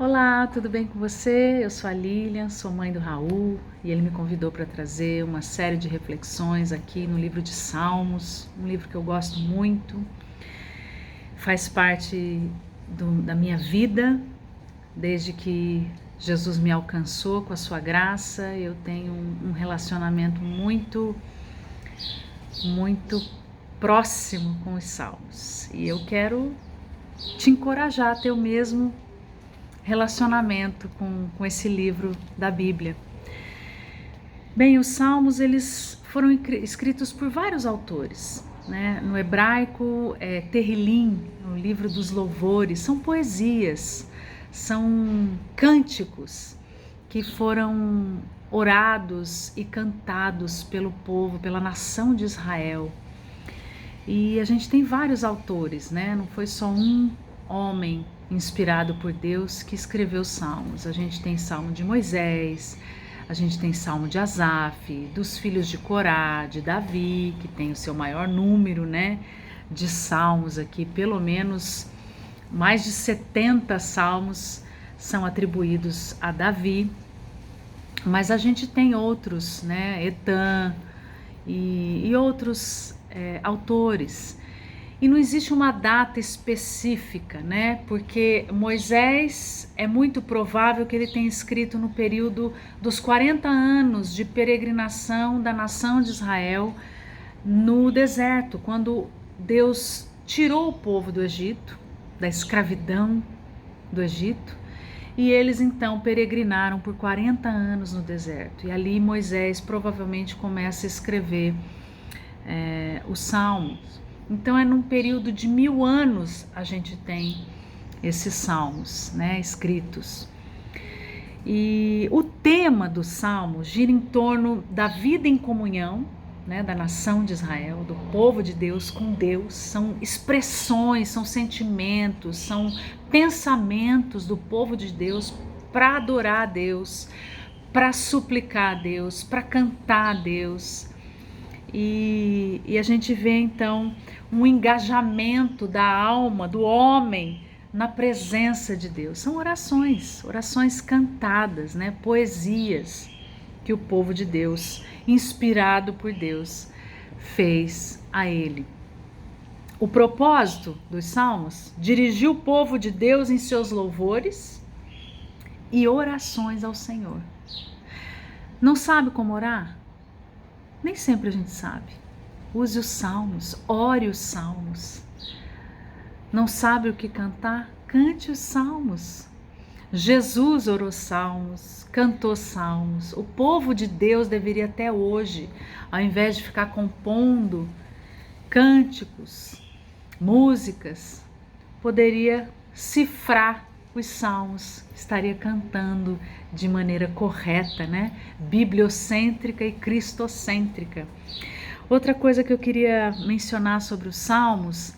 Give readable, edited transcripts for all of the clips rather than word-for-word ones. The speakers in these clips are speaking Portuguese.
Olá, tudo bem com você? Eu sou a Lilian, sou mãe do Raul e ele me convidou para trazer uma série de reflexões aqui no livro de Salmos, um livro que eu gosto muito, faz parte da minha vida, desde que Jesus me alcançou com a sua graça. Eu tenho um relacionamento muito próximo com os Salmos e eu quero te encorajar a ter o mesmo relacionamento com esse livro da Bíblia. Bem, os Salmos eles foram escritos por vários autores, né? No hebraico é Terrilim, o livro dos louvores, são poesias, são cânticos que foram orados e cantados pelo povo, pela nação de Israel. E a gente tem vários autores, né? Não foi só um homem inspirado por Deus que escreveu os salmos. A gente tem salmo de Moisés, a gente tem salmo de Asaf, dos filhos de Corá, de Davi, que tem o seu maior número, né, de salmos aqui, pelo menos mais de 70 salmos são atribuídos a Davi. Mas a gente tem outros, né, Etan e outros autores. E não existe uma data específica, né? Porque Moisés é muito provável que ele tenha escrito no período dos 40 anos de peregrinação da nação de Israel no deserto, quando Deus tirou o povo do Egito, da escravidão do Egito, e eles então peregrinaram por 40 anos no deserto. E ali Moisés provavelmente começa a escrever os Salmos. Então é num período de 1000 anos a gente tem esses salmos, né, escritos. E o tema do salmo gira em torno da vida em comunhão, né, da nação de Israel, do povo de Deus com Deus. São expressões, são sentimentos, são pensamentos do povo de Deus para adorar a Deus, para suplicar a Deus, para cantar a Deus. E a gente vê então um engajamento da alma, do homem na presença de Deus. São orações cantadas, né? Poesias que o povo de Deus, inspirado por Deus, fez a ele. O propósito dos salmos: dirigir o povo de Deus em seus louvores e orações ao Senhor. Não sabe como orar? Nem sempre a gente sabe. Use os salmos, ore os salmos. Não sabe o que cantar? Cante os salmos. Jesus orou salmos, cantou salmos. O povo de Deus deveria até hoje, ao invés de ficar compondo cânticos, músicas, poderia cifrar os salmos, estaria cantando de maneira correta, né? Bibliocêntrica e cristocêntrica. Outra coisa que eu queria mencionar sobre os salmos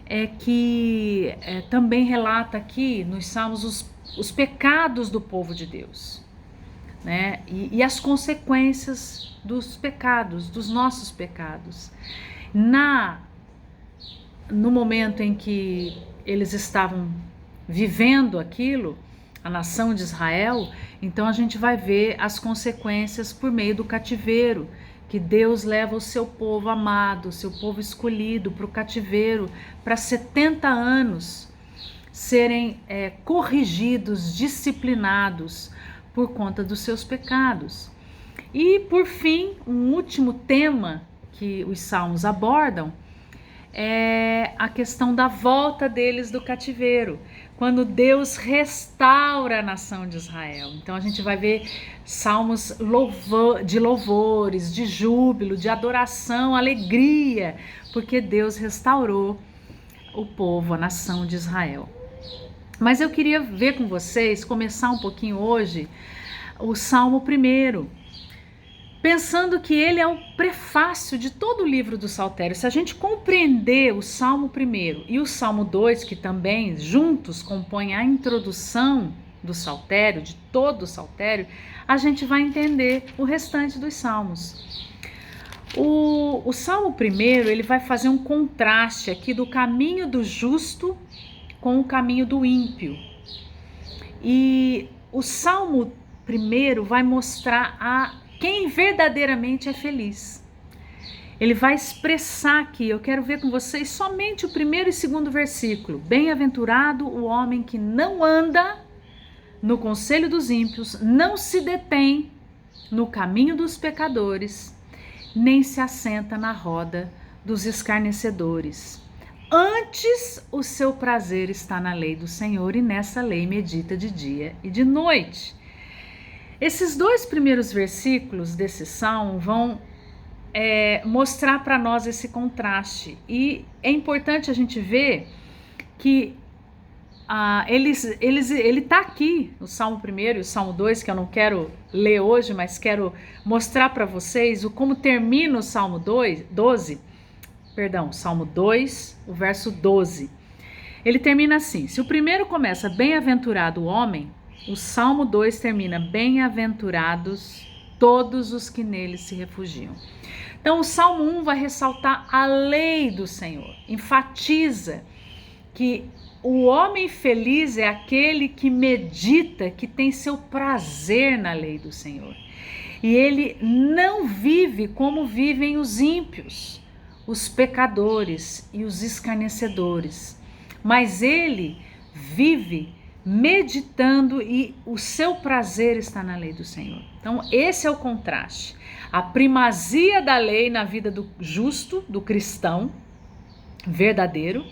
é que também relata aqui nos salmos os pecados do povo de Deus, né? E as consequências dos pecados, dos nossos pecados. No momento em que eles estavam vivendo aquilo, a nação de Israel, então a gente vai ver as consequências por meio do cativeiro, que Deus leva o seu povo amado, o seu povo escolhido para o cativeiro, para 70 anos serem corrigidos, disciplinados por conta dos seus pecados. E por fim, um último tema que os salmos abordam é a questão da volta deles do cativeiro, quando Deus restaura a nação de Israel. Então a gente vai ver salmos de louvores, de júbilo, de adoração, alegria, porque Deus restaurou o povo, a nação de Israel. Mas eu queria ver com vocês, começar um pouquinho hoje, o Salmo 1, pensando que ele é o prefácio de todo o livro do Saltério. Se a gente compreender o Salmo 1 e o Salmo 2, que também juntos compõem a introdução do Saltério, de todo o Saltério, a gente vai entender o restante dos salmos. O Salmo 1, ele vai fazer um contraste aqui do caminho do justo com o caminho do ímpio. E o Salmo 1 vai mostrar a quem verdadeiramente é feliz. Ele vai expressar aqui, eu quero ver com vocês somente o 1º e 2º versículo. Bem-aventurado o homem que não anda no conselho dos ímpios, não se detém no caminho dos pecadores, nem se assenta na roda dos escarnecedores. Antes o seu prazer está na lei do Senhor, e nessa lei medita de dia e de noite. Esses 2 primeiros versículos desse salmo vão mostrar para nós esse contraste. E é importante a gente ver que ele está aqui, o Salmo 1 e o Salmo 2, que eu não quero ler hoje, mas quero mostrar para vocês como termina o Salmo 2, o verso 12. Ele termina assim: se o primeiro começa bem-aventurado o homem, o Salmo 2 termina bem-aventurados todos os que nele se refugiam. Então o Salmo 1 vai ressaltar a lei do Senhor, enfatiza que o homem feliz é aquele que medita, que tem seu prazer na lei do Senhor. E ele não vive como vivem os ímpios, os pecadores e os escarnecedores, mas ele vive meditando e o seu prazer está na lei do Senhor. Então esse é o contraste, a primazia da lei na vida do justo, do cristão verdadeiro,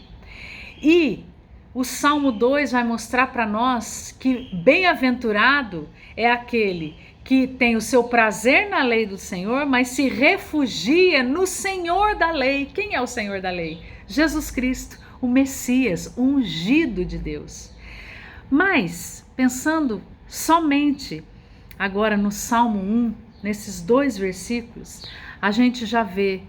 e o Salmo 2 vai mostrar para nós que bem-aventurado é aquele que tem o seu prazer na lei do Senhor, mas se refugia no Senhor da lei. Quem é o Senhor da lei? Jesus Cristo, o Messias, o ungido de Deus. Mas, pensando somente agora no Salmo 1, nesses 2 versículos, a gente já vê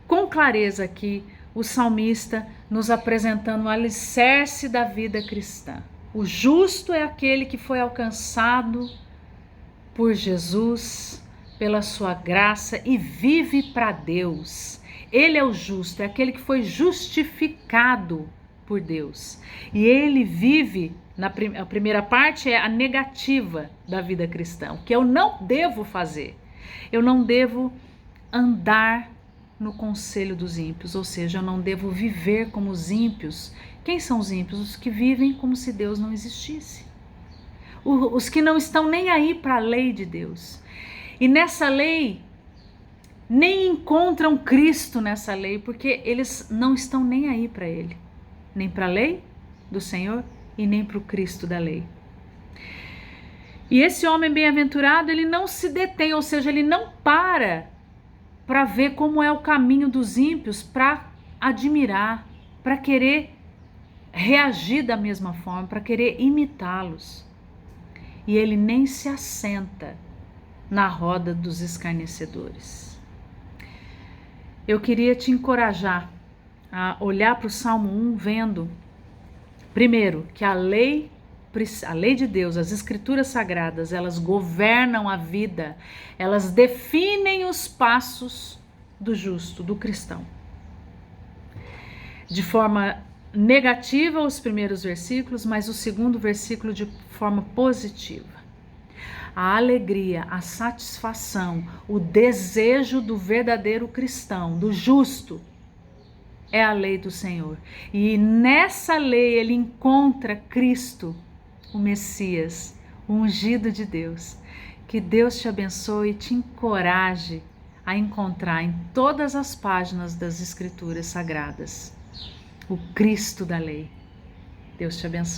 com clareza aqui o salmista nos apresentando o alicerce da vida cristã. O justo é aquele que foi alcançado por Jesus, pela sua graça, e vive para Deus. Ele é o justo, é aquele que foi justificado por Deus. E ele vive, a primeira parte é a negativa da vida cristã, o que eu não devo fazer. Eu não devo andar no conselho dos ímpios, ou seja, eu não devo viver como os ímpios. Quem são os ímpios? Os que vivem como se Deus não existisse. Os que não estão nem aí para a lei de Deus. E nessa lei, nem encontram Cristo nessa lei, porque eles não estão nem aí para Ele. Nem para a lei do Senhor e nem para o Cristo da lei. E esse homem bem-aventurado, ele não se detém, ou seja, ele não para ver como é o caminho dos ímpios, para admirar, para querer reagir da mesma forma, para querer imitá-los. E ele nem se assenta na roda dos escarnecedores. Eu queria te encorajar a olhar para o Salmo 1 vendo, primeiro, que a lei de Deus, as escrituras sagradas, elas governam a vida, elas definem os passos do justo, do cristão. De forma negativa os primeiros versículos, mas o 2º versículo de forma positiva. A alegria, a satisfação, o desejo do verdadeiro cristão, do justo, é a lei do Senhor. E nessa lei ele encontra Cristo, o Messias, o ungido de Deus. Que Deus te abençoe e te encoraje a encontrar em todas as páginas das Escrituras Sagradas o Cristo da lei. Deus te abençoe.